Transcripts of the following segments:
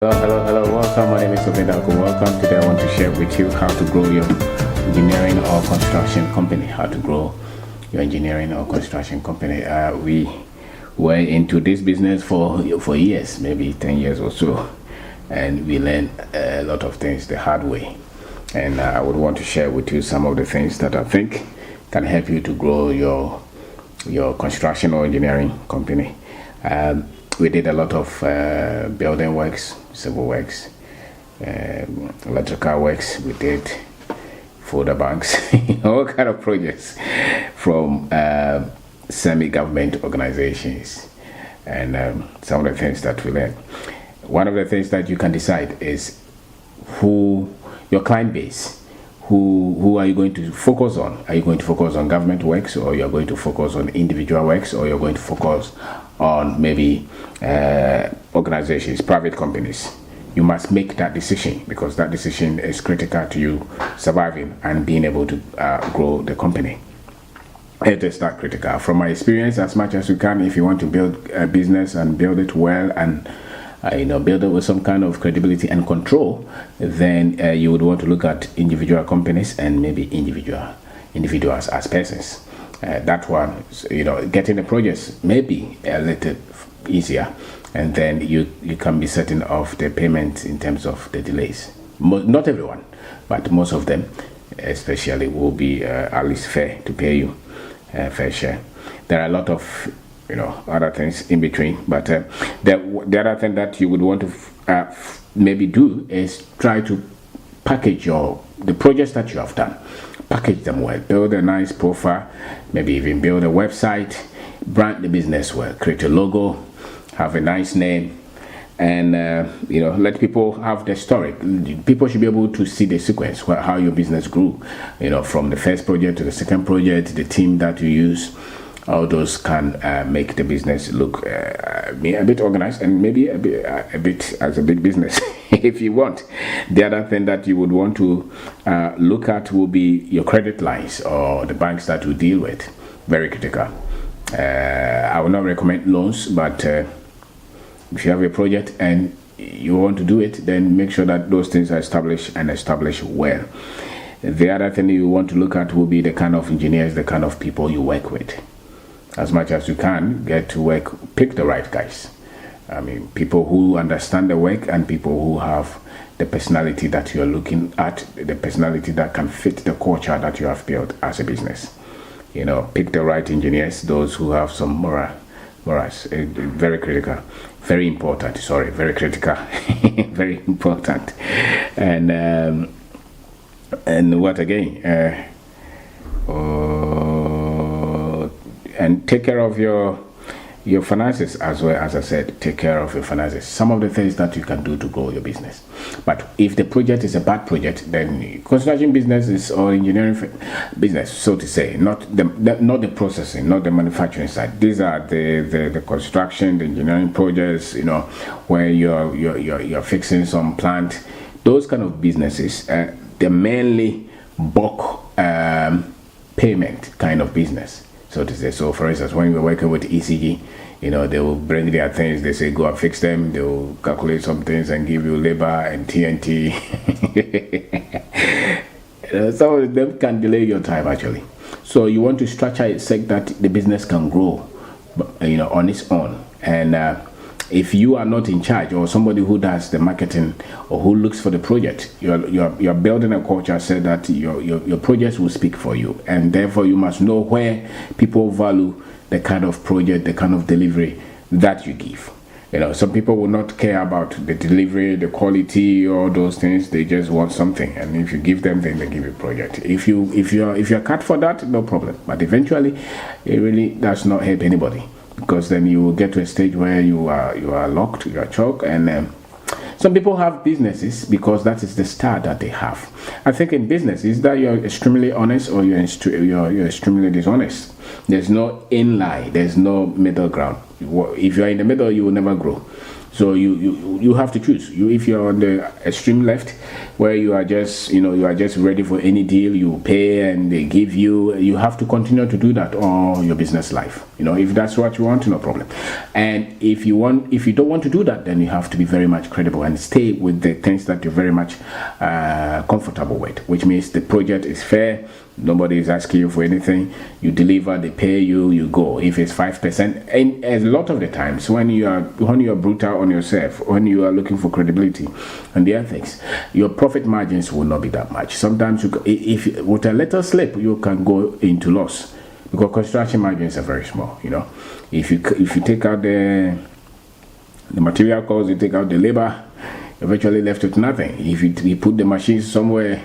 Hello. Welcome. My name is Obedaku. Welcome. Today I want to share with you how to grow your engineering or construction company. How to grow your engineering or construction company. We were into this business for years, maybe 10 years or so, and we learned a lot of things the hard way. And I would want to share with you some of the things that I think can help you to grow your construction or engineering company. We did a lot of building works, civil works, electrical works. We did folder banks, all kind of projects from semi-government organizations, and some of the things that we learned. One of the things that you can decide is who your client base. Who are you going to focus on? Are you going to focus on government works, or you're going to focus on individual works, or you're going to focus on maybe organizations, private companies? You must make that decision, because that decision is critical to you surviving and being able to grow the company. It is that critical. From my experience, as much as you can, if you want to build a business and build it well and build it with some kind of credibility and control, then you would want to look at individual companies and maybe individuals as persons. That one, getting the projects may be a little easier, and then you can be certain of the payment in terms of the delays. Not everyone, but most of them, especially, will be at least fair to pay you fair share. There are a lot of other things in between, but the other thing that you would want to maybe do is try to package the projects that you have done. Package them well, build a nice profile, maybe even build a website, brand the business well, create a logo, have a nice name, and let people have the story. People should be able to see the sequence, how your business grew, from the first project to the second project, the team that you use. All those can make the business look a bit organized, and maybe a bit as a big business if you want. The other thing that you would want to look at will be your credit lines or the banks that you deal with. Very critical. I will not recommend loans, but if you have a project and you want to do it, then make sure that those things are established well. The other thing you want to look at will be the kind of engineers, the kind of people you work with. As much as you can, get to work, pick the right guys. I mean, people who understand the work and people who have the personality that you're looking at, the personality that can fit the culture that you have built as a business. Pick the right engineers, those who have some morals. Very critical, very important. Sorry, very critical, very important. And what again? And take care of your finances as well. As I said, take care of your finances. Some of the things that you can do to grow your business. But if the project is a bad project, then construction business is or engineering business, so to say, not the processing, not the manufacturing side. These are the construction, the engineering projects. Where you're fixing some plant. Those kind of businesses, they're mainly bulk payment kind of business, so to say. So for instance, when we're working with ECG, they will bring their things, they say go and fix them, they will calculate some things and give you labor and TNT. Some of them can delay your time actually. So you want to structure it so that the business can grow on its own. And if you are not in charge, or somebody who does the marketing or who looks for the project, you're building a culture so that your projects will speak for you, and therefore you must know where people value the kind of project, the kind of delivery that you give. Some people will not care about the delivery, the quality, all those things. They just want something, and if you give them, then they give you a project. If you're cut for that, no problem. But eventually, it really does not help anybody, because then you will get to a stage where you are locked, you are choked. And some people have businesses because that is the style that they have. I think in business is that you're extremely honest or you're extremely dishonest. There's no in line, there's no middle ground. If you're in the middle, you will never grow. So you have to choose. If you're on the extreme left, where you are just ready for any deal, you pay and they give you. You have to continue to do that all your business life. If that's what you want, no problem. And if you don't want to do that, then you have to be very much credible and stay with the things that you're very much comfortable with, which means the project is fair. Nobody is asking you for anything. You deliver, they pay you, you go. If it's 5%, and a lot of the times when you are brutal on yourself, when you are looking for credibility and the ethics, your profit margins will not be that much. Sometimes, if with a little slip, you can go into loss because construction margins are very small. If you take out the material costs, you take out the labor, you're virtually left with nothing. If you put the machines somewhere.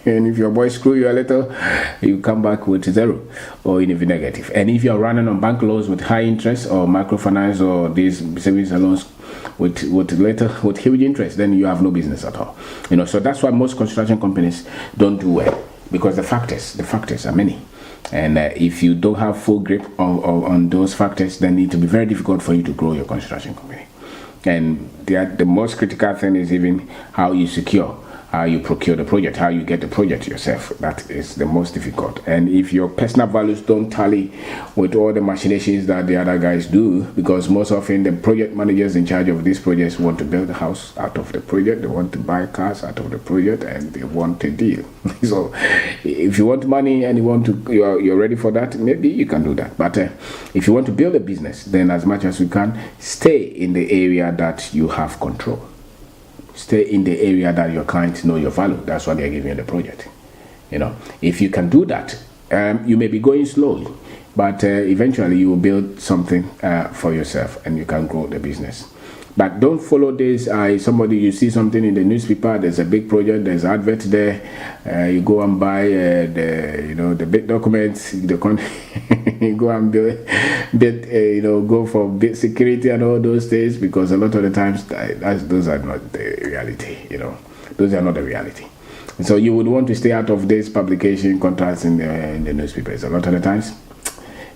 And if your boy screw you a little, you come back with zero or even negative. And if you're running on bank loans with high interest or microfinance or these savings loans with huge interest, then you have no business at all. So that's why most construction companies don't do well, because the factors are many. And if you don't have full grip on those factors, then it will be very difficult for you to grow your construction company. And the most critical thing is even how you procure the project, how you get the project yourself. That is the most difficult. And if your personal values don't tally with all the machinations that the other guys do, because most often the project managers in charge of these projects want to build a house out of the project, they want to buy cars out of the project, and they want a deal. So if you want money and you're ready for that, maybe you can do that. But if you want to build a business, then as much as you can, stay in the area that you have control. Stay in the area that your clients know your value. That's why they're giving you the project. If you can do that, you may be going slowly, but eventually you will build something for yourself and you can grow the business. But don't follow this. You see something in the newspaper, there's a big project, there's advert there, you go and buy the big documents, you go and go for bit security and all those things, because a lot of the times those are not the reality. Those are not the reality. So you would want to stay out of this publication contracts in the newspapers. A lot of the times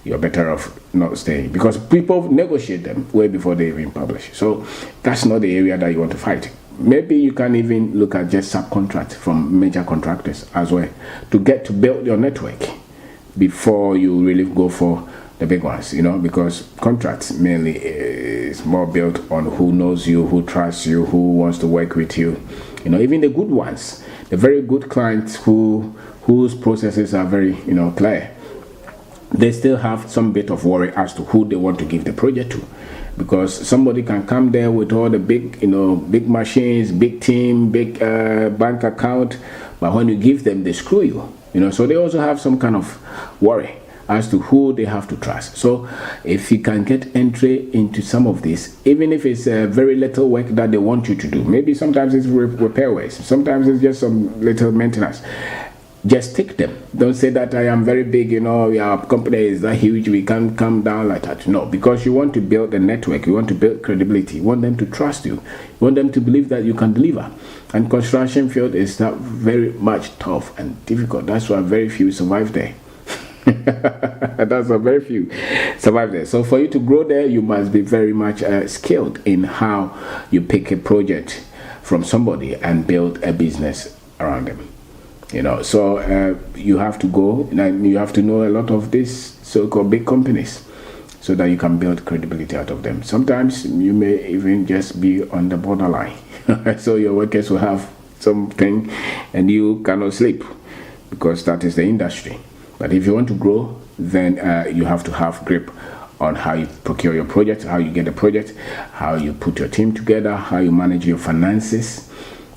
you're better off not staying, because people negotiate them way before they even publish. So that's not the area that you want to fight. Maybe you can even look at just subcontract from major contractors as well to get to build your network before you really go for the big ones, because contracts mainly is more built on who knows you, who trusts you, who wants to work with you. Even the good ones, the very good clients whose processes are very clear, they still have some bit of worry as to who they want to give the project to, because somebody can come there with all the big machines, big team, big bank account, but when you give them, they screw you. So they also have some kind of worry as to who they have to trust. So if you can get entry into some of this, even if it's very little work that they want you to do, maybe sometimes it's repair work, sometimes it's just some little maintenance. Just take them. Don't say that I am very big, your company is that huge, we can't come down like that. No, because you want to build a network, you want to build credibility, you want them to trust you, you want them to believe that you can deliver. And construction field is that very much tough and difficult. That's why very few survive there. That's why very few survive there. So for you to grow there, you must be very much skilled in how you pick a project from somebody and build a business around them. So you have to go and you have to know a lot of these so-called big companies so that you can build credibility out of them. Sometimes you may even just be on the borderline. So your workers will have something and you cannot sleep, because that is the industry. But if you want to grow, then you have to have grip on how you procure your project, how you get the project, how you put your team together, how you manage your finances,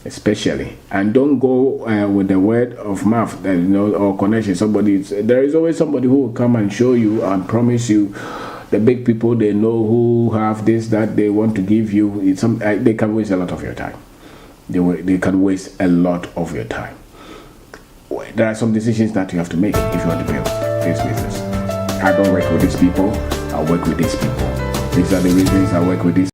especially. And don't go with the word of mouth that or connection. There is always somebody who will come and show you and promise you. The big people, they know who have this, that they want to give you. They can waste a lot of your time. They can waste a lot of your time. There are some decisions that you have to make if you want to build this business. I don't work with these people, I work with these people. These are the reasons I work with these